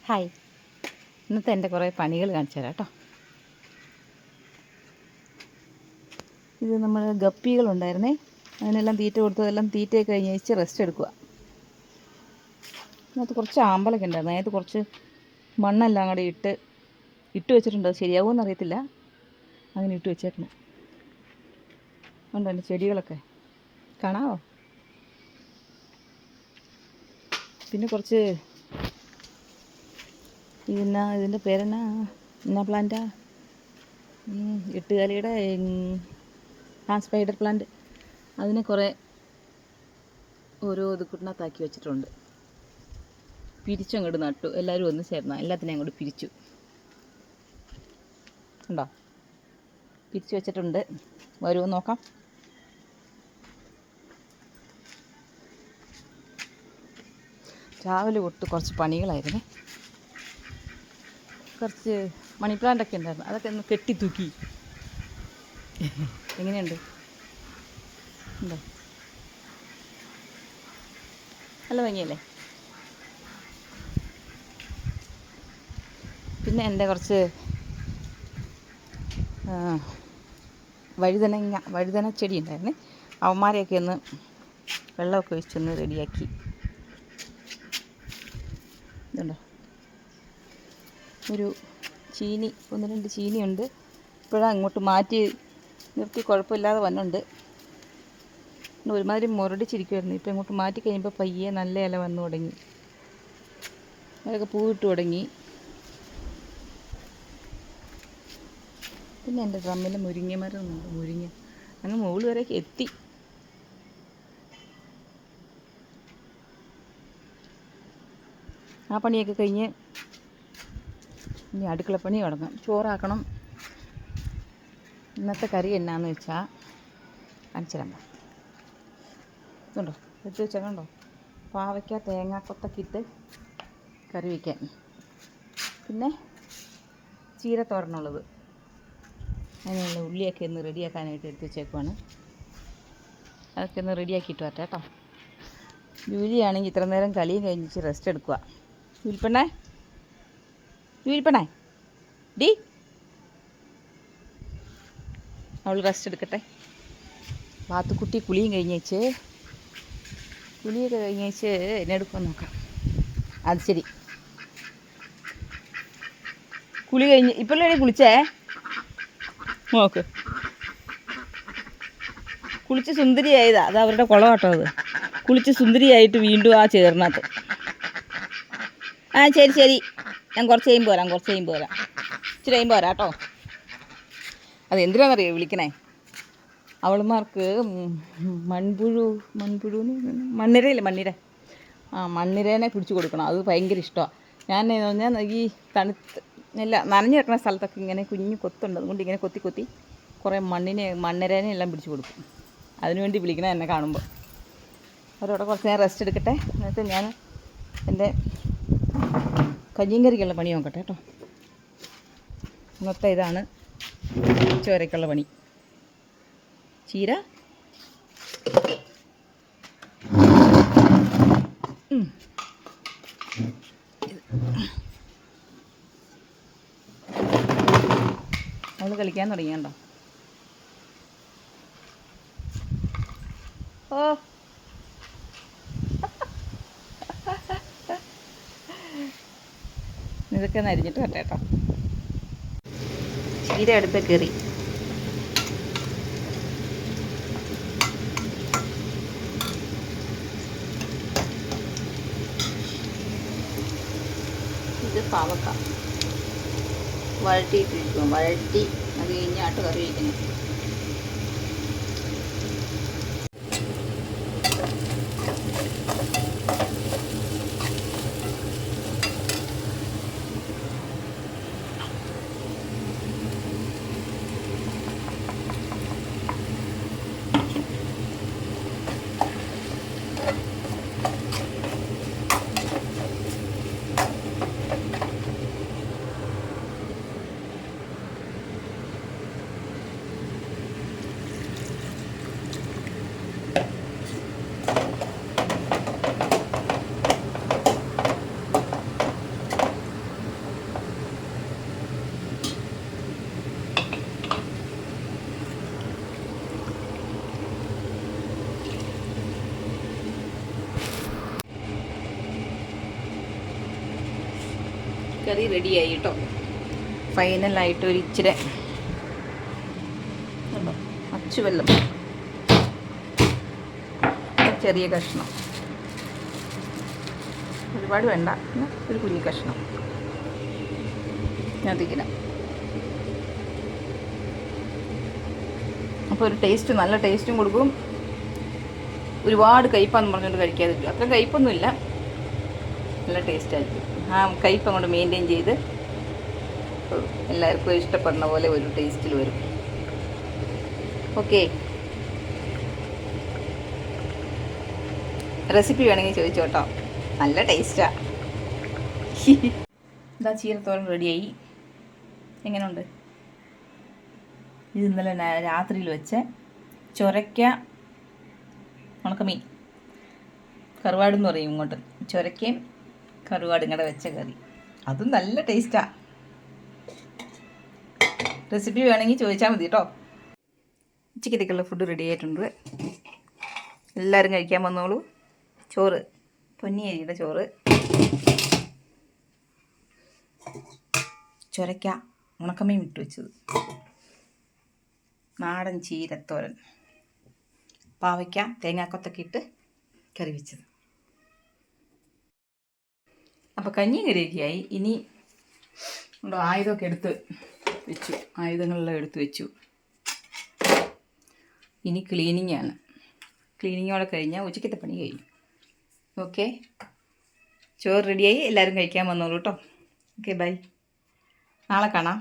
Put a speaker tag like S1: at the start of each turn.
S1: Hi, ഇന്നത്തെ എൻ്റെ കുറേ പണികൾ കാണിച്ചു തരാം കേട്ടോ. ഇത് നമ്മൾ ഗപ്പികളുണ്ടായിരുന്നേ, അതിനെല്ലാം തീറ്റ കൊടുത്തു. അതെല്ലാം തീറ്റയൊക്കെ കഴിഞ്ഞ് വെച്ച് റെസ്റ്റ് എടുക്കുക. അതിനകത്ത് കുറച്ച് ആമ്പലൊക്കെ ഉണ്ടായിരുന്നു. അതിനകത്ത് കുറച്ച് മണ്ണെല്ലാം കൂടെ ഇട്ട് വെച്ചിട്ടുണ്ട്. അത് ശരിയാവുമെന്ന് അറിയത്തില്ല, അങ്ങനെ ഇട്ട് വെച്ചേക്കണം. ഉണ്ടോ എൻ്റെ ചെടികളൊക്കെ കാണാമോ? പിന്നെ കുറച്ച് ഇതിൻ്റെ എന്നാ പ്ലാന്റാ, എട്ടുകാലിയുടെ സ്പൈഡർ പ്ലാന്റ്. അതിനെ കുറേ ഓരോ കുട്ടിനകത്താക്കി വെച്ചിട്ടുണ്ട്. പിരിച്ചങ്ങോട്ട് നട്ടു. എല്ലാവരും ഒന്ന് ചേർന്ന എല്ലാത്തിനെയും അങ്ങോട്ട് പിരിച്ചു. ഉണ്ടോ? പിരിച്ചു വെച്ചിട്ടുണ്ട്. വരുമോ നോക്കാം. രാവിലെ തൊട്ട് കുറച്ച് പണികളായിരുന്നു. കുറച്ച് മണി പ്ലാന്റൊക്കെ ഉണ്ടായിരുന്നു, അതൊക്കെ ഒന്ന് കെട്ടി തൂക്കി. എങ്ങനെയുണ്ട്? ഉണ്ടോ? നല്ല ഭംഗിയല്ലേ? പിന്നെ എൻ്റെ കുറച്ച് വഴുതന ചെടി ഉണ്ടായിരുന്നേ, അവന്മാരെയൊക്കെ ഒന്ന് വെള്ളമൊക്കെ ഒഴിച്ചൊന്ന് റെഡിയാക്കി. ഇതുണ്ടോ, ഒരു ചീനി, 1-2 ചീനിയുണ്ട്. ഇപ്പോഴാണ് അങ്ങോട്ട് മാറ്റി നിർത്തി, കുഴപ്പമില്ലാതെ വന്നുണ്ട്. ഒരുമാതിരി മുരടിച്ചിരിക്കുമായിരുന്നു. ഇപ്പോൾ ഇങ്ങോട്ട് മാറ്റി കഴിയുമ്പോൾ പയ്യെ നല്ല ഇല വന്നു തുടങ്ങി. അതൊക്കെ പൂവിട്ട് തുടങ്ങി. പിന്നെ എൻ്റെ ഡ്രമ്മിൽ മുരിങ്ങ മരമുണ്ട്. മുരിങ്ങ അങ്ങ് മുകളിൽ വരെയൊക്കെ എത്തി. ആ പണിയൊക്കെ കഴിഞ്ഞ് ഇനി അടുക്കളപ്പണി തുടങ്ങാം. ചോറാക്കണം. ഇന്നത്തെ കറി എന്നാന്ന് വെച്ചാൽ കാണിച്ചിരണ്ട. ഇതുണ്ടോ, എടുത്ത് വെച്ചാൽ കണ്ടോ, പാവയ്ക്ക തേങ്ങാക്കൊത്തൊക്കെ ഇട്ട് കറി വയ്ക്കാൻ. പിന്നെ ചീരത്തോരനുള്ളത്, അതിനുള്ള ഉള്ളിയൊക്കെ ഒന്ന് റെഡിയാക്കാനായിട്ട് എടുത്ത് വെച്ചേക്കുവാണ്. അതൊക്കെ ഒന്ന് റെഡിയാക്കിയിട്ട് വരട്ടെ കേട്ടോ. ജൂലിയാണെങ്കിൽ ഇത്ര നേരം കളിയും കഴിഞ്ഞിട്ട് റെസ്റ്റ് എടുക്കുക. ജൂലിപ്പെണ്ണേ ഡി, അവൾ റെസ്റ്റ് എടുക്കട്ടെ. വാത്തുക്കുട്ടി കുളിയൊക്കെ കഴിഞ്ഞ് എന്നെ എടുക്കാൻ നോക്കാം. അത് ശരി, കുളി കഴിഞ്ഞ് ഇപ്പോഴല്ലേ കുളിച്ചേ? നോക്ക്, കുളിച്ച് സുന്ദരിയായതാ. അത് അവരുടെ കുളം കേട്ടോ. അത് കുളിച്ച് സുന്ദരിയായിട്ട് വീണ്ടും ആ ചേർന്നകത്ത്. ശരി, ഞാൻ കുറച്ച് കഴിയുമ്പോൾ വരാം. ഇച്ചിരി കഴിയുമ്പോൾ വരാം കേട്ടോ. അത് എന്തിനാണെന്നറിയോ വിളിക്കണേ? അവളുമാർക്ക് മണ്ണിര മണ്ണിരേനെ പിടിച്ചു കൊടുക്കണം. അത് ഭയങ്കര ഇഷ്ടമാണ്. ഞാൻ ഈ നനഞ്ഞു കിടക്കുന്ന സ്ഥലത്തൊക്കെ ഇങ്ങനെ കുഞ്ഞു കൊത്തുണ്ട്. അതുകൊണ്ട് ഇങ്ങനെ കൊത്തി കുറേ മണ്ണിരേനെ എല്ലാം പിടിച്ചു കൊടുക്കും. അതിനുവേണ്ടി വിളിക്കണേ എന്നെ കാണുമ്പോൾ. അവരവിടെ കുറച്ച് നേരം റെസ്റ്റ് എടുക്കട്ടെ. എന്നിട്ട് ഞാൻ എൻ്റെ കഞ്ഞിയും കറിക്കുള്ള പണി നോക്കട്ടെ കേട്ടോ. ഇന്നത്തെ ഇതാണ് ചോരയ്ക്കുള്ള പണി. ചീര അവൾ കളിക്കാൻ തുടങ്ങിയണ്ടോ? ഓ, ഇതൊക്കെ ഒന്ന് അരിഞ്ഞിട്ട് വരട്ടെ കേട്ടോ. ചീര അടുപ്പേ കയറി. ഇത് പാവക്ക വഴറ്റിയിട്ടിരിക്കും. വഴറ്റി അത് കഴിഞ്ഞാട്ട് കറി വയ്ക്കണം. കറി റെഡിയായി കേട്ടോ. ഫൈനലായിട്ട് ഒരു ഇച്ചിരി അച്ചുവെള്ളം, ചെറിയ കഷ്ണം, ഒരുപാട് വേണ്ട, ഒരു കുഞ്ഞു കഷ്ണം അതിങ്ങനെ. അപ്പോൾ ഒരു ടേസ്റ്റ്, നല്ല ടേസ്റ്റും കൊടുക്കും. ഒരുപാട് കയ്പ്പാന്ന് പറഞ്ഞുകൊണ്ട് കഴിക്കാതിരിക്കും, അത്ര കയ്പ്പൊന്നുമില്ല, നല്ല ടേസ്റ്റായിരിക്കും. ആ കയ്പ്പ് അങ്ങോട്ട് മെയിൻറ്റെയിൻ ചെയ്ത് എല്ലാവർക്കും ഇഷ്ടപ്പെടുന്ന പോലെ ഒരു ടേസ്റ്റിൽ വരും. ഓക്കെ, റെസിപ്പി വേണമെങ്കിൽ ചോദിച്ചോട്ടോ, നല്ല ടേസ്റ്റാണ്. ഇതാ ചീരത്തോരൻ റെഡിയായി. എങ്ങനെയുണ്ട്? ഇത് ഇന്നലെ രാത്രിയിൽ വെച്ച ചൊരയ്ക്ക ഉണക്കമീൻ, കറുവാടെന്ന് പറയും ഇങ്ങോട്ട്, ചൊരയ്ക്കയും കറുവാടും കൂടെ വെച്ച കറി, അതും നല്ല ടേസ്റ്റാണ്. റെസിപ്പി വേണമെങ്കിൽ ചോദിച്ചാൽ മതി കേട്ടോ. ഉച്ചക്കത്തേക്കുള്ള ഫുഡ് റെഡി ആയിട്ടുണ്ട്, എല്ലാവരും കഴിക്കാൻ വന്നോളൂ. ചോറ്, പൊന്നിയരിയുടെ ചോറ്, ചൊരയ്ക്ക ഉണക്കമീൻ ഇട്ട് വെച്ചത്, നാടൻ ചീരത്തോരൻ, പാവയ്ക്ക തേങ്ങാക്കൊത്തൊക്കെ ഇട്ട് കറി വെച്ചത്. അപ്പോൾ കഞ്ഞിയും കറിയൊക്കെയായി. ഇനി ആയുധമൊക്കെ എടുത്ത് വെച്ചു, ആയുധങ്ങളെല്ലാം എടുത്ത് വെച്ചു. ഇനി ക്ലീനിങ്ങാണ്. ക്ലീനിങ്ങോടെ കഴിഞ്ഞാൽ ഉച്ചക്കത്തെ പണി കഴിഞ്ഞു. ഓക്കെ, ചോറ് റെഡിയായി, എല്ലാവരും കഴിക്കാൻ വന്നോളൂ കേട്ടോ. ഓക്കെ, ബൈ, നാളെ കാണാം.